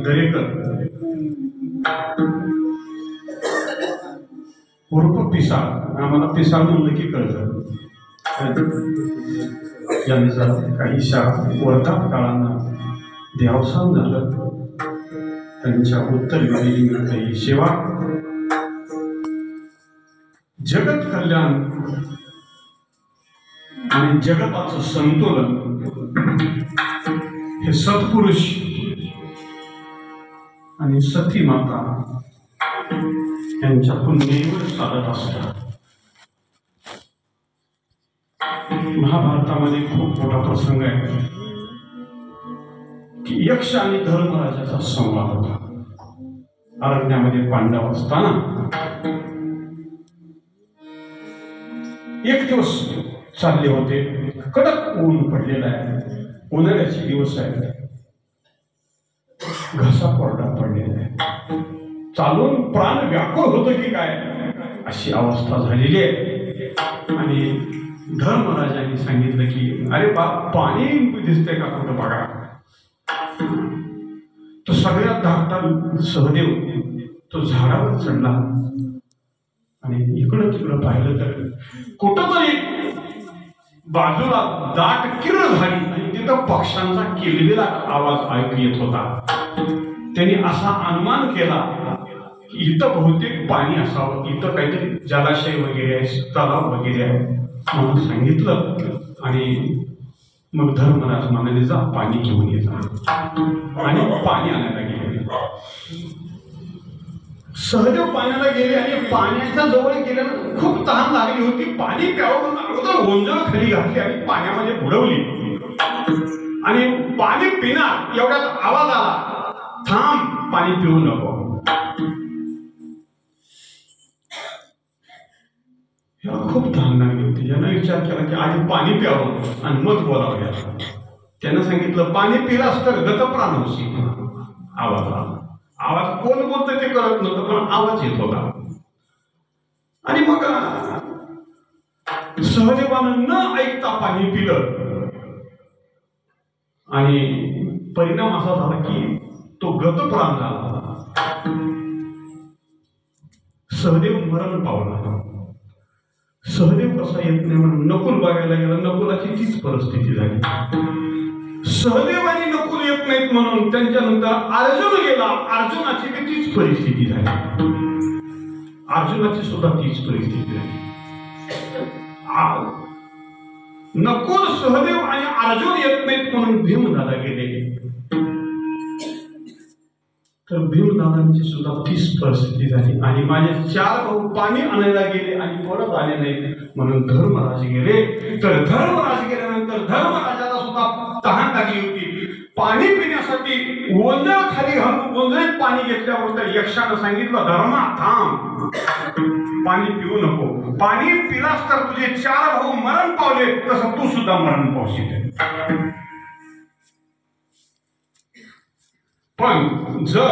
दरेकर उर्फ पिसाळ, आम्हाला पिसाळ म्हणलं की कळतं, यांचा काहीशा वर्धाप काळांना देहावसान झालं. त्यांच्या उत्तरविधीनिमित्त ही सेवा, जगत कल्याण आणि जगताचं संतुलन हे सत्पुरुष आणि सती माता यांच्या पुण्येवर साधत असतात. महाभारतामध्ये खूप मोठा प्रसंग आहे की यक्ष आणि धर्मराजाचा संवाद होता. अरण्यामध्ये पांडव असताना एक दिवस चालले होते. कडक ऊन पडलेला आहे, उन्हाळ्याचे दिवस आहेत, घसा कोरडा पडलेला आहे, चालून प्राण व्याकुळ होतं की काय अशी अवस्था झालेली आहे. आणि धर्मराजांनी सांगितलं की अरे बा, पाणी दिसतंय का कुठं बघा. तो सगळ्यात धाकटा सहदेव तो झाडावर चढला आणि इकडं तिकडं पाहिलं तर कुठंतरी बाजूला दाट किरण झाली आणि तिथं पक्ष्यांचा किलबिला आवाज ऐकू येत होता. त्यांनी असा अनुमान केला की इथं बहुतेक पाणी असावं, इथं काहीतरी जलाशय वगैरे आहे, तलाव वगैरे आहे म्हणून सांगितलं. आणि मग धर्मराज म्हणाले जा पाणी घेऊन येतात आणि पाणी आणायला गेले. सहदेव पाण्याला गेले आणि पाण्याच्या जवळ गेल्यानंतर खूप तहान लागली होती. पाणी प्यावं अगोदर ओंजळ खाली घातली आणि पाण्यामध्ये बुडवली आणि पाणी पिणार एवढ्यात आवाज आला, थांब, पाणी पिऊ नको. खूप तहान लागली होती. यानं विचार केला की आधी पाणी प्यावं आणि मग बोलावं. त्यानं सांगितलं पाणी पिलास तर गतप्राण होशील. आवाज आला, आवाज कोण बोलतंय ते कळत नव्हतं पण आवाज येत होता. आणि मग सहदेवानं न ऐकता पाणी पिलं आणि परिणाम असा झाला की तो गतप्राण झाला. सहदेव मरण पावला. सहदेव कसा येत नाही म्हणून नकुल बघायला गेला. नकुलाची तीच परिस्थिती झाली. सहदेव आणि नकुल येत नाहीत म्हणून त्यांच्यानंतर अर्जुन गेला. अर्जुनाची तीच परिस्थिती झाली. अर्जुनाची सुद्धा तीच परिस्थिती झाली. नकुल, सहदेव आणि अर्जुन येत नाहीत म्हणून भीमदादा गेले. तर भीमदादांची सुद्धा तीच परिस्थिती झाली. आणि माझे 4 भाऊ पाणी आणायला गेले आणि परत आले नाहीत म्हणून धर्मराज गेले. तर धर्मराज गेल्यानंतर धर्मराजाला सुद्धा तहान लागली होती. पाणी पिण्यासाठी ओंजळ खाली घालून ओंजळीत पाणी घेतल्यावर त्या यक्षानं सांगितलं, धर्मा थांब, पाणी पिऊ नको. पाणी पिलास तर तुझे 4 भाऊ मरण पावले, तसं तू सुद्धा मरण पावशील. पण जर